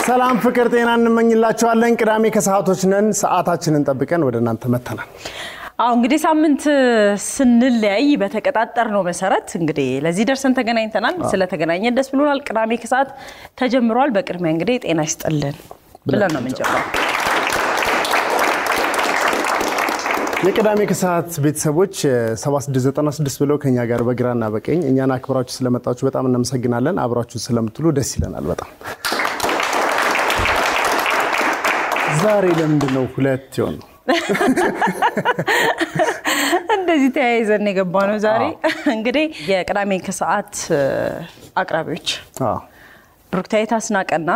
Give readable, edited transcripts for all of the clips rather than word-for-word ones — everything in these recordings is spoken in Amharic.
ሰላም ፍቅር ጤና እንመኝላችኋለን ቅዳሜ ከሰዓቶች ነን ሰዓታችንን ጠብቀን ወደ እናንተ መተናል እንግዲህ ሳምንት ስንለያይ በተቀጣጠርነው መሰረት እንግዲህ ለዚህ ደርሰን ተገናኝተናል ስለተገናኘን ደስ ብሎናል ቅዳሜ ከሰዓት ተጀምሯል በቅድሚያ እንግዲህ ጤና ይስጥልን ብለን ነው የምንጀምረው የቅዳሜ ከሰዓት ቤተሰቦች 7696 ብለው ከኛ ጋር በግራና በቀኝ እኛን አክብራችሁ ስለመጣችሁ በጣም እናመሰግናለን አብራችሁ ስለምትሉ ደስ ይለናል በጣም ዛሬ ለምንድነው ሁለት ይሆን እንደዚህ ተያይዘን የገባነው ዛሬ እንግዲህ የቅዳሜ ከሰዓት አቅራቢዎች ብሩክታይት አስናቀና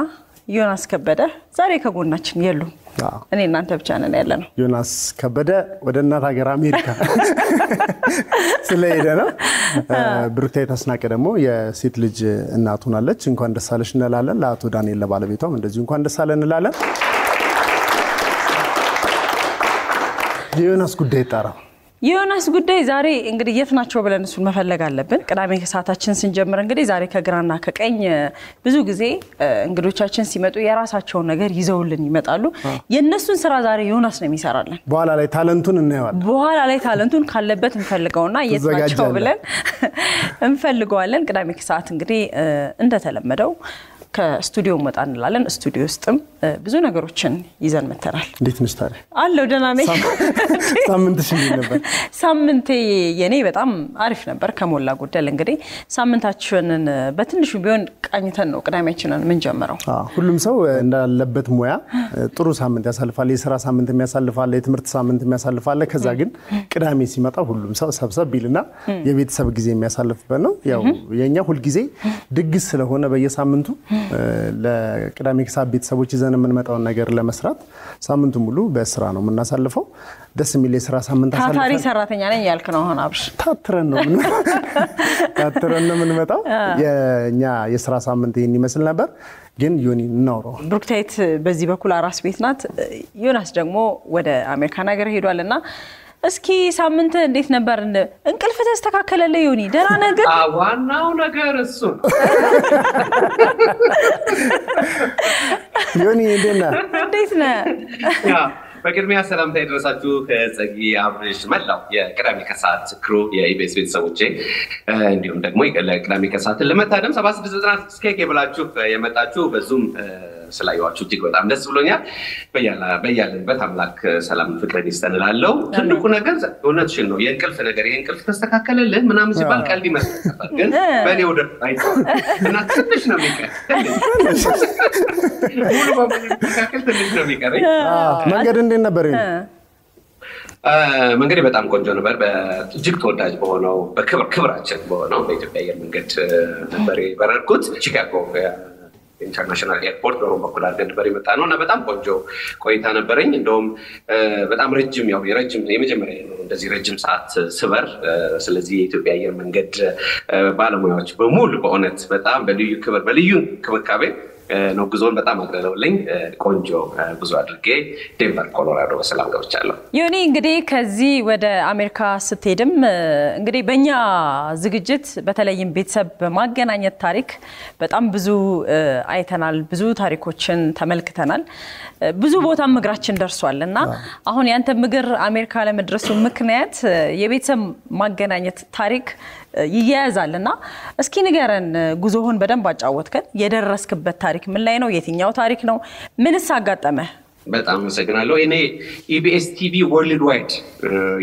ዮናስ ከበደ ዛሬ ከጎናችን የሉም እኔ እናንተ ብቻ ነን ያለነው ዮናስ ከበደ ወደ እናት ሀገር አሜሪካ ስለሄደ ነው ብሩክታይት አስናቀ ደግሞ የሴት ልጅ እናት ሆናለች እንኳን ደስ አለሽ እንላለን ለአቶ ዳንኤል ለባለቤቷም እንደዚህ እንኳን ደስ አለን እንላለን የዮናስ ጉዳይ ታራ የዮናስ ጉዳይ ዛሬ እንግዲህ የት ናቸው ብለን እሱን መፈለግ አለብን ቅዳሜ ከሰዓታችን ስንጀምር እንግዲህ ዛሬ ከግራና ከቀኝ ብዙ ጊዜ እንግዶቻችን ሲመጡ የራሳቸውን ነገር ይዘውልን ይመጣሉ የነሱን ስራ ዛሬ ዮናስ ነው የሚሰራልን በኋላ ላይ ታለንቱን እናየዋለን በኋላ ላይ ታለንቱን ካለበት እንፈልገውና የት ናቸው ብለን እንፈልገዋለን ቅዳሜ ከሰዓት እንግዲህ እንደተለመደው ከስቱዲዮ መጣ እንላለን ስቱዲዮ ውስጥም ብዙ ነገሮችን ይዘን መተናል እንዴት ነሽ ታዲያ አለው ደህና ነኝ ሳምንትሽ እንዴት ነበር ሳምንቴ የኔ በጣም አሪፍ ነበር ከሞላ ጎደል እንግዲህ ሳምንታችንን በትንሹ ቢሆን ቃኝተን ነው ቅዳሜያችንን ምን ጀመረው ሁሉም ሰው እንዳለበት ሙያ ጥሩ ሳምንት ያሳልፋል የሥራ ሳምንት የሚያሳልፋል የትምህርት ሳምንት የሚያሳልፋል ከዛ ግን ቅዳሜ ሲመጣ ሁሉም ሰው ሰብሰብ ቢልና የቤተሰብ ጊዜ የሚያሳልፍበት ነው ያው የኛ ሁሉ ጊዜ ድግስ ስለሆነ በየሳምንቱ ለቅዳሜ ከሰዓት ቤተሰቦች ይዘን የምንመጣው ነገር ለመስራት ሳምንቱ ሙሉ በስራ ነው የምናሳልፈው ደስ የሚል የሥራ ሳምንት አሳልፈን ታታሪ ሰራተኛ ነኝ ያልክ ነው አሁን አብሽ ታትረን ነው የምንመጣው የኛ የሥራ ሳምንት ይሄን ይመስል ነበር ግን ዮኒ እናውራ ብሩክታይት በዚህ በኩል አራስ ቤት ናት ዮናስ ደግሞ ወደ አሜሪካ ሀገር ሄዷልና እስኪ ሳምንት እንዴት ነበር እንቅልፍ ተስተካከለለ ዮኒ ደህና ነገር ዋናው ነገር እሱ ዮኒ እንዴት ነህ በቅድሚያ ሰላምታ ይድረሳችሁ ከጸጊ አብርሽ መላው የቅዳሜ ከሰዓት ክሩ የኢቢኤስ ቤተሰቦቼ እንዲሁም ደግሞ የቅዳሜ ከሰዓትን ለመታደም 7696 ኬክ ብላችሁ የመጣችሁ በዙም ስላየዋችሁ እጅግ በጣም ደስ ብሎኛል በያለንበት አምላክ ሰላም ፍቅርን ይስጠንላለው ትልቁ ነገር እውነትሽን ነው የእንቅልፍ ነገር የእንቅልፍ ተስተካከለልህ ምናምን ሲባል ቀልድ ይመስል ነበር ግን በኔ ወደ እና ትንሽ ነው የሚቀር ሙሉ በሙሉ ተስተካከል ትንሽ ነው የሚቀር መንገድ እንዴት ነበር መንገድ በጣም ቆንጆ ነበር በእጅግ ተወዳጅ በሆነው በክብራችን በሆነው በኢትዮጵያ አየር መንገድ ነበር የበረርኩት ቺካጎ ኢንተርናሽናል ኤርፖርት በሮም በኩል አድርገን ነበር የመጣነውና በጣም ቆንጆ ቆይታ ነበረኝ እንደውም በጣም ረጅም የመጀመሪያ ነው እንደዚህ ረጅም ሰዓት ስበር ስለዚህ የኢትዮጵያ አየር መንገድ ባለሙያዎች በሙሉ በእውነት በጣም በልዩ ክብር በልዩ ክብካቤ ነው ጉዞን በጣም አግረለውልኝ ቆንጆ ጉዞ አድርጌ ዴንቨር ኮሎራዶ በሰላም ገብቻለሁ ዮኒ እንግዲህ ከዚህ ወደ አሜሪካ ስትሄድም እንግዲህ በእኛ ዝግጅት በተለይም ቤተሰብ በማገናኘት ታሪክ በጣም ብዙ አይተናል ብዙ ታሪኮችን ተመልክተናል ብዙ ቦታ እግራችን ደርሷልና አሁን ያንተ እግር አሜሪካ ለመድረሱ ምክንያት የቤተሰብ ማገናኘት ታሪክ ይያያዛልና እስኪ ንገረን ጉዞውን በደንብ አጫወትከን የደረስክበት ታሪክ ምን ላይ ነው የትኛው ታሪክ ነው ምንስ አጋጠመ በጣም መሰግናለሁ እኔ ኢቢኤስ ቲቪ ወርልድ ዋይድ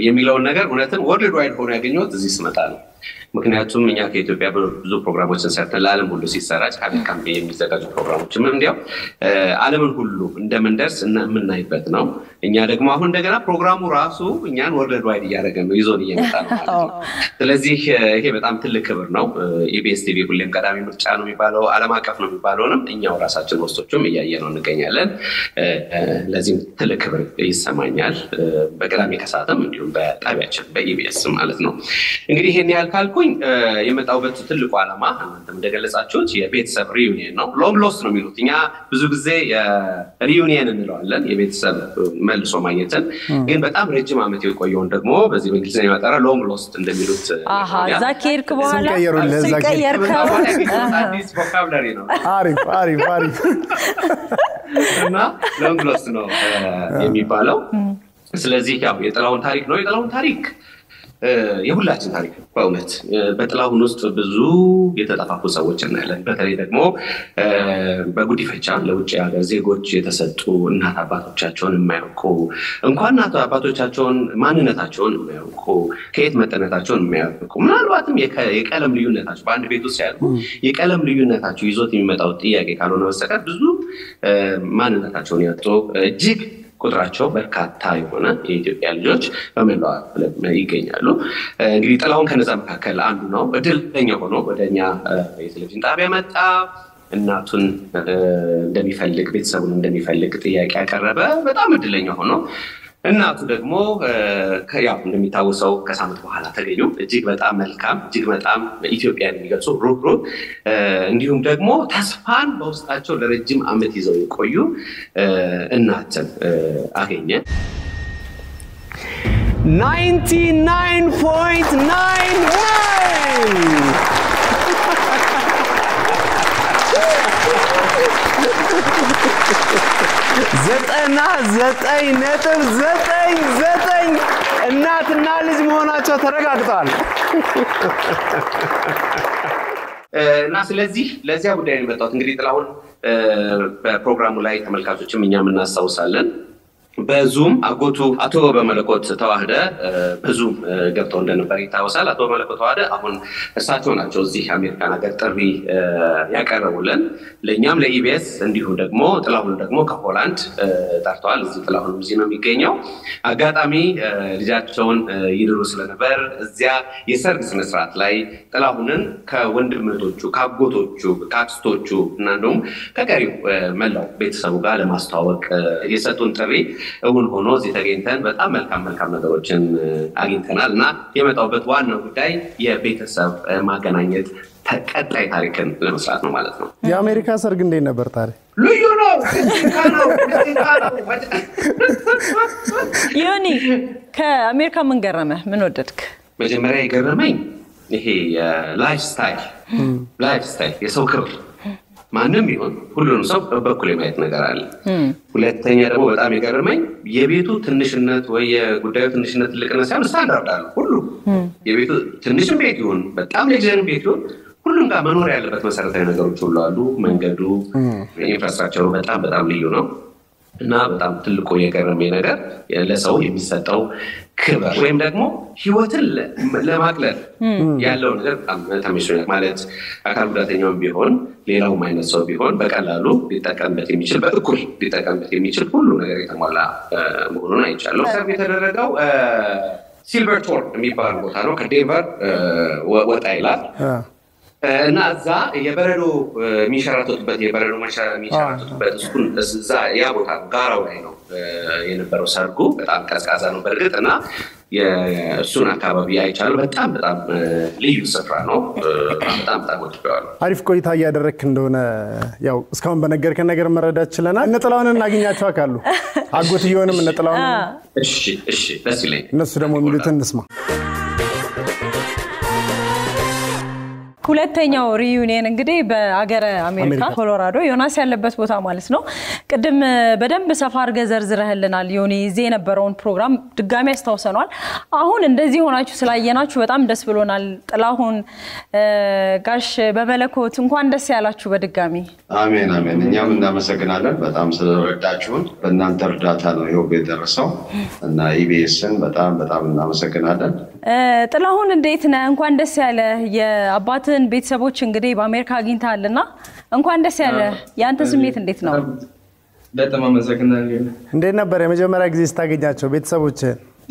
የሚለው ነገር እውነትም ወርልድ ዋይድ ሆኖ ያገኘሁት እዚህ ስመጣ ነው ምክንያቱም እኛ ከኢትዮጵያ ብዙ ፕሮግራሞችን ሰርተን ለዓለም ሁሉ ሲሰራጭ ከአሜሪካም የሚዘጋጁ ፕሮግራሞችም እንዲያው ዓለምን ሁሉ እንደምንደርስ የምናይበት ነው እኛ ደግሞ አሁን እንደገና ፕሮግራሙ ራሱ እኛን ወርልድ ዋይድ እያደረገ ነው ይዞን እየመጣ ነው ማለት ነው ስለዚህ ይሄ በጣም ትልቅ ክብር ነው ኢቢኤስ ቲቪ ሁሌም ቀዳሚ ምርጫ ነው የሚባለው ዓለም አቀፍ ነው የሚባለውንም እኛው ራሳችን ወስቶቹም እያየነው እንገኛለን ለዚህም ትልቅ ክብር ይሰማኛል በቅዳሜ ከሰዓትም እንዲሁም በጣቢያችን በኢቢኤስ ማለት ነው እንግዲህ ይሄን ያህል ካልኩኝ የመጣውበት ትልቁ ዓላማ እናንተም እንደገለጻችሁት የቤተሰብ ሪዩኒየን ነው ሎንግ ሎስት ነው የሚሉት እኛ ብዙ ጊዜ ሪዩኒየን እንለዋለን የቤተሰብ መልሶ ማግኘትን ግን በጣም ረጅም ዓመት የቆየውን ደግሞ በዚህ በእንግሊዝኛ ይወጣራ ሎንግ ሎስት እንደሚሉት ዛኬርክ በኋላ ስንቀየርከው አዲስ ቮካብላሪ ነው አሪፍ እና ሎንግ ሎስት ነው የሚባለው ስለዚህ ያው የጥላሁን ታሪክ ነው የጥላሁን ታሪክ የሁላችን ታሪክ በእውነት በጥላሁን ውስጥ ብዙ የተጠፋፉ ሰዎች እናያለን በተለይ ደግሞ በጉዲፈቻ ለውጭ ሀገር ዜጎች የተሰጡ እናት አባቶቻቸውን የማያውቁ እንኳን እናት አባቶቻቸውን ማንነታቸውን የማያውቁ ከየት መጠነታቸውን የማያውቁ ምናልባትም የቀለም ልዩነታቸው በአንድ ቤት ውስጥ ያሉ የቀለም ልዩነታቸው ይዞት የሚመጣው ጥያቄ ካልሆነ በስተቀር ብዙ ማንነታቸውን ያጡ እጅግ ቁጥራቸው በርካታ የሆነ የኢትዮጵያ ልጆች በመላው ዓለም ይገኛሉ እንግዲህ ጥላሁን ከነዛ መካከል አንዱ ነው እድለኛ ሆኖ ወደኛ የቴሌቪዥን ጣቢያ መጣ እናቱን እንደሚፈልግ ቤተሰቡን እንደሚፈልግ ጥያቄ ያቀረበ በጣም እድለኛ ሆኖ እናቱ ደግሞ ያው እንደሚታወሰው ከሳምንት በኋላ ተገኙ እጅግ በጣም መልካም እጅግ በጣም ኢትዮጵያን የሚገልጹ ሩህሩህ እንዲሁም ደግሞ ተስፋን በውስጣቸው ለረጅም ዓመት ይዘው የቆዩ እናትን አገኘ 99.99 እናትና ልጅ መሆናቸው ተረጋግጧል እና ስለዚህ ለዚያ ጉዳይ ነው የመጣሁት እንግዲህ ጥላሁን በፕሮግራሙ ላይ ተመልካቾችም እኛም እናስታውሳለን በዙም አጎቱ አቶ በመለኮት ተዋህደ በዙም ገብተው እንደነበር ይታወሳል አቶ በመለኮት ተዋህደ አሁን እሳቸው ናቸው እዚህ አሜሪካን ሀገር ጥሪ ያቀረቡልን ለኛም ለኢቢኤስ እንዲሁም ደግሞ ጥላሁን ደግሞ ከሆላንድ ጠርተዋል እዚህ ጥላሁን እዚህ ነው የሚገኘው አጋጣሚ ልጃቸውን ይድሩ ስለነበር እዚያ የሰርግ ስነ ስርዓት ላይ ጥላሁንን ከወንድምቶቹ ከአጎቶቹ ከአክስቶቹ እና እንደውም ከቀሪው መላው ቤተሰቡ ጋር ለማስተዋወቅ የሰጡን ጥሪ እውን ሆኖ እዚህ ተገኝተን በጣም መልካም ነገሮችን አግኝተናል እና የመጣውበት ዋናው ጉዳይ የቤተሰብ ማገናኘት ተቀጣይ ታሪክን ለመስራት ነው ማለት ነው የአሜሪካ ሰርግ እንዴት ነበር ታሪክ ልዩ ነው ዮኒ ከአሜሪካ ምን ገረመ ምን ወደድክ መጀመሪያ የገረመኝ ይሄ ላይፍ ስታይል የሰው ክብር ማንም ይሁን ሁሉንም ሰው በበኩል የማየት ነገር አለ ሁለተኛ ደግሞ በጣም የገረመኝ የቤቱ ትንሽነት ወይ የጉዳዩ ትንሽነት ትልቅነት ሳይሆን ስታንዳርድ አለ ሁሉ የቤቱ ትንሽም ቤት ይሁን በጣም ለግዘን ቤት ይሁን ሁሉም ጋር መኖር ያለበት መሰረታዊ ነገሮች ሁሉ አሉ መንገዱ ኢንፍራስትራክቸሩ በጣም ልዩ ነው እና በጣም ትልቁ የገረመኝ ነገር ለሰው የሚሰጠው ክብር ወይም ደግሞ ህይወትን ለማቅለል ያለው ነገር በጣም ተመችቶኛል ማለት አካል ጉዳተኛውም ቢሆን ሌላው አይነት ሰው ቢሆን በቀላሉ ሊጠቀምበት የሚችል በእኩል ሊጠቀምበት የሚችል ሁሉ ነገር የተሟላ መሆኑን አይቻለሁ ሰርግ የተደረገው ሲልቨር ቶር የሚባል ቦታ ነው ከዴንቨር ወጣ ይላል እና እዛ የበረዶ የሚሸራተቱበት እዛ ያ ቦታ ጋራው ላይ ነው የነበረው ሰርጉ በጣም ቀዝቃዛ ነው በርግጥ እና የእሱን አካባቢ አይቻለሁ በጣም ልዩ ስፍራ ነው በጣም ወድጄዋለሁ አሪፍ ቆይታ እያደረክ እንደሆነ ያው እስካሁን በነገርከን ነገር መረዳት ችለናል እነ ጥላሁንን እናገኛቸው አካሉ አጎትየውንም እነ ጥላሁን እሺ ደስ ይለኝ እነሱ ደግሞ የሚሉትን እንስማ ሁለተኛው ሪዩኒየን እንግዲህ በአገረ አሜሪካ ኮሎራዶ ዮናስ ያለበት ቦታ ማለት ነው ቅድም በደንብ ሰፋር ገዘርዝረህልናል ዮኒ እዚህ የነበረውን ፕሮግራም ድጋሚ ያስታውሰናል አሁን እንደዚህ ሆናችሁ ስላየናችሁ በጣም ደስ ብሎናል ጥላሁን ጋሽ በመለኮት እንኳን ደስ ያላችሁ በድጋሚ አሜን እኛም እናመሰግናለን በጣም ስለረዳችሁን በእናንተ እርዳታ ነው ይሄው የደረሰው እና ኢቢኤስን በጣም እናመሰግናለን ጥላሁን እንዴት ነህ እንኳን ደስ ያለ የአባትን ቤተሰቦች እንግዲህ በአሜሪካ አግኝተሃልና እንኳን ደስ ያለ ያንተ ስሜት እንዴት ነው በጣም አመሰግናለሁ እንዴት ነበር የመጀመሪያ ጊዜ ስታገኛቸው ቤተሰቦች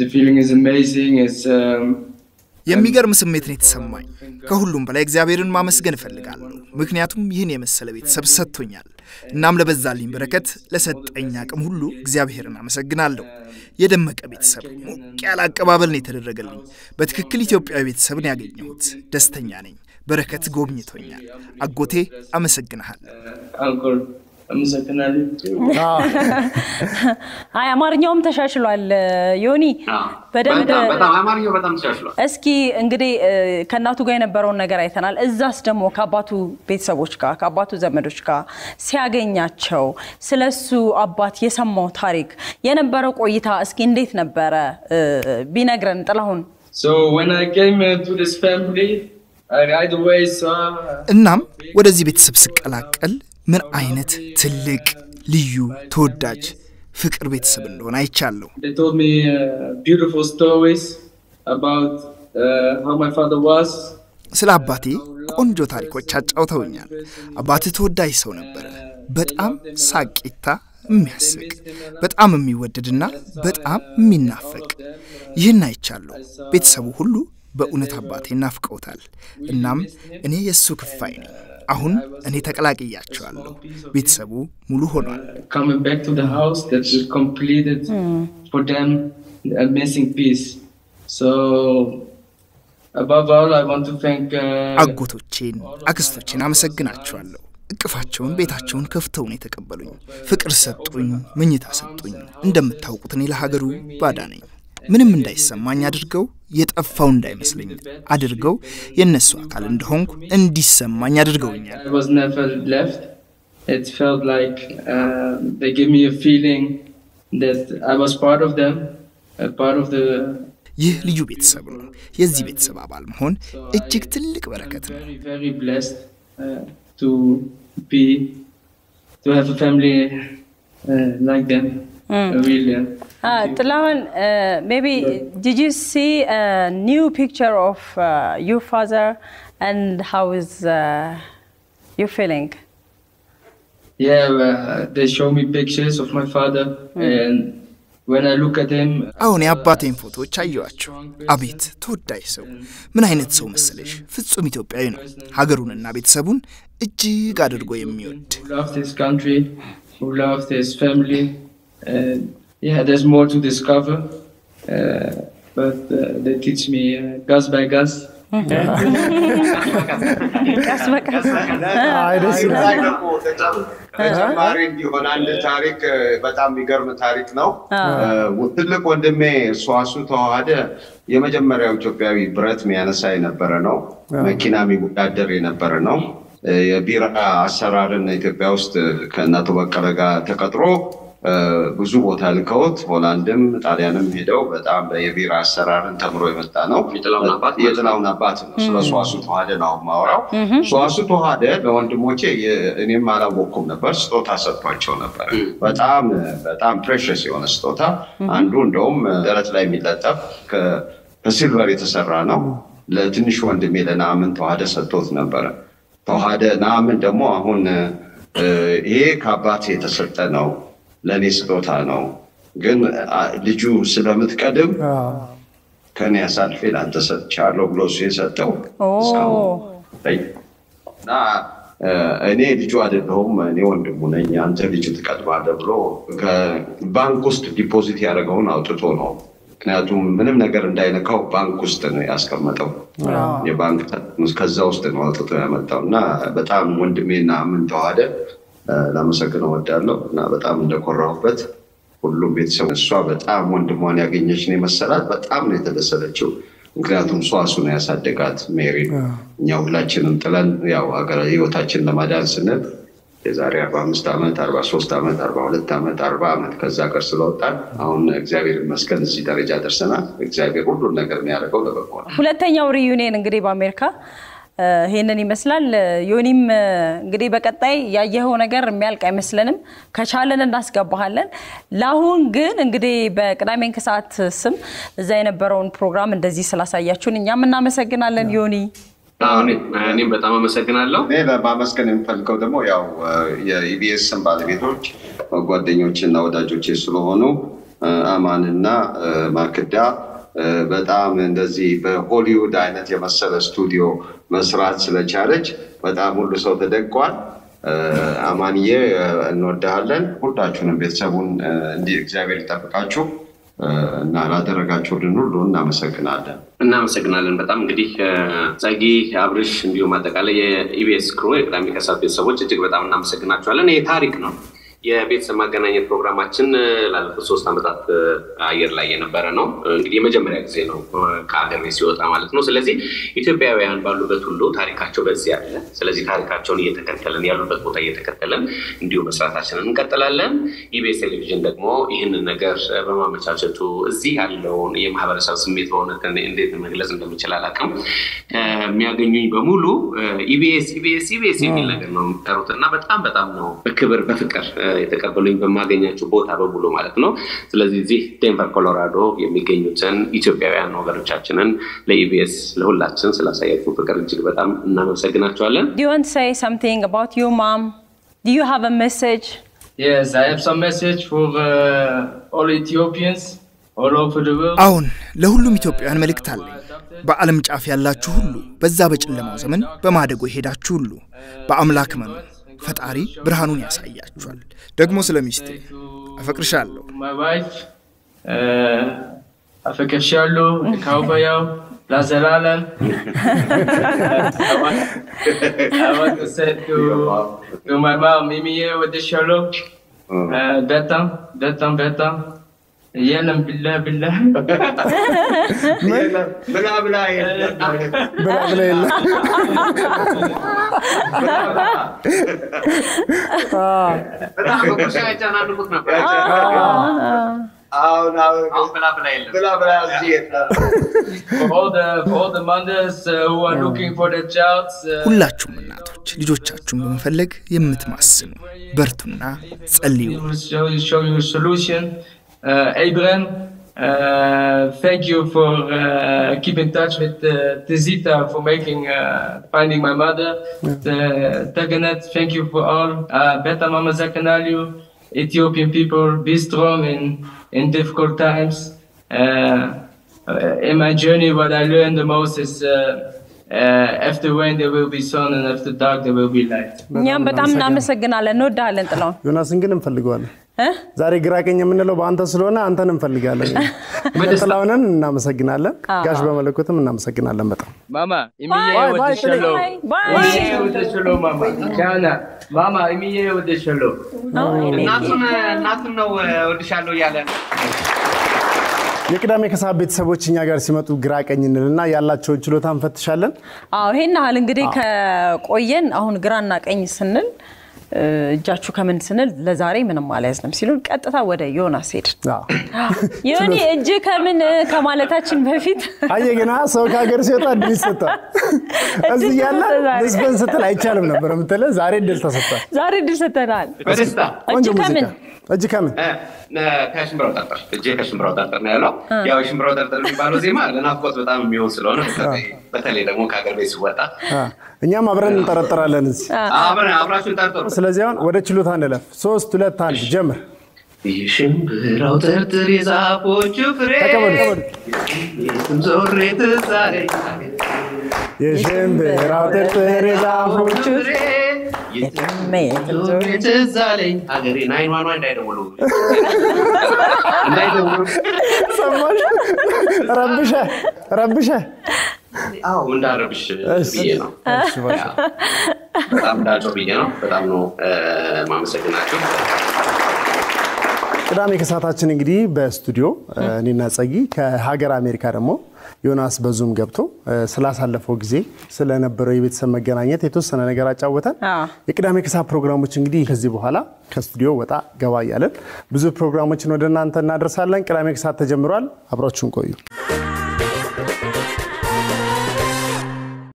The feeling is amazing የሚገርም ስሜት ነው የተሰማኝ ከሁሉም በላይ እግዚአብሔርን ማመስገን ፈልጋለሁ ምክንያቱም ይህን የመሰለ ቤተሰብ ሰጥቶኛል እናም ለበዛልኝ በረከት ለሰጠኝ አቅም ሁሉ እግዚአብሔርን አመሰግናለሁ የደመቀ ቤተሰብ ሞቅ ያለ አቀባበል ነው የተደረገልኝ በትክክል ኢትዮጵያዊ ቤተሰብን ያገኘሁት ደስተኛ ነኝ በረከት ጎብኝቶኛል አጎቴ አመሰግናለሁ Uncle, አመሰግናለሁ አይ አማርኛውም ተሻሽሏል ዮኒ በደንብ በጣም አማርኛው በጣም ተሻሽሏል እስኪ እንግዲህ ከናቱ ጋር የነበረው ነገር አይተናል እዛስ ደግሞ ከአባቱ ቤተሰቦች ጋር ከአባቱ ዘመዶች ጋር ሲያገኛቸው ስለሱ አባት የሰማው ታሪክ የነበረው ቆይታ እስኪ እንዴት ነበር ቢነግረን ጥላሁን So when I came to this family I right away saw እናም ወደዚህ ቤተሰብ ስቀላቀል ምን አይነት ትልቅ ልዩ ተወዳጅ ፍቅር ቤተሰብ እንደሆነ አይቻለሁ they told me beautiful stories about how my father was ስለ አባቴ ቆንጆ ታሪኮች አጫውተውኛል አባቴ ተወዳጅ ሰው ነበር በጣም ሳቂታ የሚያስቅ በጣም የሚወደድና በጣም የሚናፈቅ ይህን አይቻለሁ ቤተሰቡ ሁሉ በእውነት አባቴ ናፍቀውታል እናም እኔ የሱ ክፋይ ነኝ አሁን እኔ ተቀላቅያቸዋለሁ ቤተሰቡ ሙሉ ሆኗል coming back to the house that is completed for them a missing piece so above all I want to thank አጎቶቼን አክስቶቼን አመሰግናቸዋለሁ እቅፋቸውን ቤታቸውን ከፍተው ነው የተቀበሉኝ ፍቅር ሰጡኝ መኝታ ሰጡኝ እንደምታውቁት እኔ ለሀገሩ ባዳ ነኝ ምንም እንዳይሰማኝ አድርገው የጠፋው እንዳይመስልኝ አድርገው የነሱ አካል እንደሆንኩ እንዲሰማኝ አድርገውኛል I was never left it felt like they gave me a feeling that I was part of them a part of the ይህ ልዩ ቤተሰብ ነው የዚህ ቤተሰብ አባል መሆን እጅግ ትልቅ በረከት ነው very very blessed to have a family like them really ጥላሁን maybe did you see a new picture of your father and how is you feeling yeah they show me pictures of my father and when I look at him አሁን ያባቴን ፎቶዎች አየዋቸው አቤት ተወዳጅ ሰው ምን አይነት ሰው መሰለሽ ፍጹም ኢትዮጵያዊ ነው ሀገሩንና ቤተሰቡን እጅግ አድርጎ የሚወድ who loved his country who loved his family yeah there's more to discover but they teach me gas by gas ቀስ በቀስ ተጨማሪ እንዲሆን አንድ ታሪክ በጣም የሚገርም ታሪክ ነው ትልቅ ወንድሜ ሷሱ ተዋሃደ የመጀመሪያው ኢትዮጵያዊ ብረት የሚያነሳ የነበረ ነው መኪና የሚወዳደር የነበረ ነው የቢራ አሰራርን ኢትዮጵያ ውስጥ ከእናቱ በቀለ ጋር ተቀጥሮ ብዙ ቦታ ልከውት ሆላንድም ጣሊያንም ሄደው በጣም የቢራ አሰራርን ተምሮ የመጣ ነው የጥላውን አባት ነው ስለሷሱ ተዋሃደ ነው ማውራው ሷሱ ተዋሃደ ለወንድሞቼ እኔም አላወቅኩም ነበር ስጦታ ሰጥቷቸው ነበር በጣም በጣም ፕሬሺየስ የሆነ ስጦታ አንዱ እንደውም ደረት ላይ የሚለጠፍ ከሲልቨር የተሰራ ነው ለትንሽ ወንድሜ ለናምን ተዋሃደ ሰጥቶት ነበር ተዋሃደ ናምን ደግሞ አሁን ይሄ ከአባቴ የተሰጠ ነው ለኔ ስጦታ ነው ግን ልጁ ስለምትቀድም ከኔ ያሳልፌ ላንተ ሰጥቻለሁ ብሎ ሲሰጠው እና እኔ ልጁ አይደለሁም እኔ ወንድሙ ነኝ አንተ ልጁ ትቀድማለህ ብሎ ከባንክ ውስጥ ዲፖዚት ያደረገውን አውጥቶ ነው ምክንያቱም ምንም ነገር እንዳይነካው ባንክ ውስጥ ነው ያስቀመጠው የባንክ ከዛ ውስጥ ነው አውጥቶ ያመጣውና በጣም ወንድሜና ምን ተዋሃደ ለማሰግነው ወዳለው እና በጣም እንደቆራውበት ሁሉም ቤተሰብ እሷ በጣም ወንድሟን ያገኘች ነው መሰላት በጣም ነው የተደሰለችው ምክንያቱም ሷሱ ነው ያሳደጋት ሜሪ እኛ ሁላችንም ጥለን ያው አገር ህይወታችን ለማዳን ስንል የዛሬ 45 አመት 43 አመት 42 አመት 40 አመት ከዛ ጋር ስለወጣን አሁን እግዚአብሔር ይመስገን እዚህ ደረጃ ደርሰናል እግዚአብሔር ሁሉ ነገር የሚያደርገው ለበጎ ነው ሁለተኛው ሪዩኒየን እንግዲህ በአሜሪካ ይሄንን ይመስላል ዮኒም እንግዲህ በቀጣይ ያየኸው ነገር የሚያልቅ አይመስልንም ከቻለን እናስገባሃለን ለአሁን ግን እንግዲህ በቅዳሜን ከሰዓት ስም እዛ የነበረውን ፕሮግራም እንደዚህ ስላሳያችሁን እኛም እናመሰግናለን ዮኒ እኔም በጣም አመሰግናለሁ እኔ ለማመስገን የምፈልገው ደግሞ ያው የኢቢኤስን ባለቤቶች ጓደኞችና ወዳጆቼ ስለሆኑ አማንና ማክዳ በጣም እንደዚህ በሆሊውድ አይነት የመሰለ ስቱዲዮ መስራት ስለቻለች በጣም ሁሉ ሰው ተደንቋል። አማንዬ እንወዳለን። ሁላችሁንም ቤተሰቡን እንዲህ እግዚአብሔር ይጠብቃችሁ እና ላደረጋችሁልን ሁሉ እናመሰግናለን። በጣም እንግዲህ ጸጊ አብርሽ እንዲሁም አጠቃላይ የኢቢኤስ ክሩ የቅዳሜ ከሰዓት ቤተሰቦች እጅግ በጣም እናመሰግናችኋለን። ይሄ ታሪክ ነው። የቤተሰብ ማገናኘት ፕሮግራማችን ላለፉት 3 ዓመታት አየር ላይ የነበረ ነው። እንግዲህ የመጀመሪያ ጊዜ ነው ከሀገር ቤት ሲወጣ ማለት ነው። ስለዚህ ኢትዮጵያውያን ባሉበት ሁሉ ታሪካቸው በዚህ አለ። ስለዚህ ታሪካቸውን እየተከተልን ያሉበት ቦታ እየተከተልን እንዲሁ መስራታችንን እንቀጥላለን። ኢቢኤስ ቴሌቪዥን ደግሞ ይህንን ነገር በማመቻቸቱ እዚህ ያለውን የማህበረሰብ ስሜት በእውነት እንዴት መግለጽ እንደምችል አላውቅም። የሚያገኙኝ በሙሉ ኢቢኤስ የሚል ነገር ነው የሚጠሩት እና በጣም ነው በክብር በፍቅር የተቀበሉኝ በማገኛቸው ቦታ በሙሉ ማለት ነው። ስለዚህ እዚህ ዴንቨር ኮሎራዶ የሚገኙትን ኢትዮጵያውያን ወገኖቻችንን ለኢቢኤስ ለሁላችን ስላሳያችሁ ፍቅር እጅግ በጣም እናመሰግናቸዋለን። Do you want to say something about your mom? Do you have a message? Yes, I have some message for all Ethiopians all over the world. አሁን ለሁሉም ኢትዮጵያውያን መልእክት አለኝ። በዓለም ጫፍ ያላችሁ ሁሉ በዛ በጨለማው ዘመን በማደጎ ሄዳችሁ ሁሉ በአምላክ መኑ። ፈጣሪ ብርሃኑን ያሳያችኋል። ደግሞ ስለሚስቴ አፈቅርሻለሁ። My wife አፈቅርሻለሁ ካውባያው ለዘላለም I want to say to my mom ሚሚዬ ወድሻለሁ በጣም የለም ብላ ብላ all the mothers who are looking for their child ሁላችሁም እናቶች ልጆቻችሁን በመፈለግ የምትማስኑ በርቱና ጸልዩ። show you solution. Abraham, thank you for keeping in touch with Tizita for finding my mother. Taganet, thank you for all. Beta Mama Zakanaliu, Ethiopian people, be strong in difficult times. In my journey, what I learned the most is after rain there will be sun and after dark there will be light. እኛም በጣም እናመሰግናለን። እንወዳለን ጥላው። ዮናስን ግን እንፈልገዋለን። ዛሬ ግራቀኝ የምንለው በአንተ ስለሆነ አንተን እንፈልጋለን። ጥላውንን እናመሰግናለን። ጋሽ በመለኮትም እናመሰግናለን በጣም። ማማ ኢሚዬ ወደሽሎ ማማ ቻና ማማ ኢሚዬ ወደሽሎ እናቱን ነው ወድሻለሁ ያለ የቅዳሜ ከሰዓት ቤተሰቦች እኛ ጋር ሲመጡ ግራቀኝ እንልና ያላቸውን ችሎታ እንፈትሻለን። ይሄን አለ እንግዲህ ከቆየን አሁን ግራና ቀኝ ስንል እጃችሁ ከምን ስንል ለዛሬ ምንም አላያዝንም ሲሉ ቀጥታ ወደ ዮናስ ሄድ። ዮኒ እጅ ከምን ከማለታችን በፊት አየገና ሰው ካገር ሲወጣ ድል ይሰጣል። እዚህ ያለ ልስበን ስትል አይቻልም ነበር የምትለው ዛሬ ድል ተሰጥቷል። ዛሬ ድል ሰጥተናል። በደስታ እጅ ከምን ከሽምብራው ጠርጠር እጄ ከሽምብራው ጠርጠር ነው ያለው። ያው ሽምብራው ጠርጠር የሚባለው ዜማ ለናፍቆት በጣም የሚሆን ስለሆነ በተለይ ደግሞ ከሀገር ቤት ሲወጣ እኛም አብረን እንጠረጥራለን። እዚህ አብራችሁን ጠርጠሩ። ስለዚህ አሁን ወደ ችሎታ እንለፍ። 3 2 1 ጀምር። የሽምብራው ጠርጠር የዛፎቹ ፍሬ የትም ዞሬ ትዝ አለኝ የሽምብራው ጠርጠር የዛፎቹ ፍሬ የትም ዞሬ ትዝ አለኝ ሀገሬን አይኗኗ እንዳይደውሉ ሰማሽ? ረብሸ አዎ እንዳረብሽ ብዬ ነው። በጣም እንዳለው ብዬ ነው። በጣም ነው ማመሰግናችሁ። ቅዳሜ ከሰዓታችን እንግዲህ በስቱዲዮ እኔና ጸጊ ከሀገር አሜሪካ ደግሞ ዮናስ በዙም ገብቶ ስላሳለፈው ጊዜ ስለነበረው የቤተሰብ መገናኘት የተወሰነ ነገር አጫወተን። የቅዳሜ ከሰዓት ፕሮግራሞች እንግዲህ ከዚህ በኋላ ከስቱዲዮ ወጣ ገባ ያለን ብዙ ፕሮግራሞችን ወደ እናንተ እናደርሳለን። ቅዳሜ ከሰዓት ተጀምሯል። አብራችሁን ቆዩ።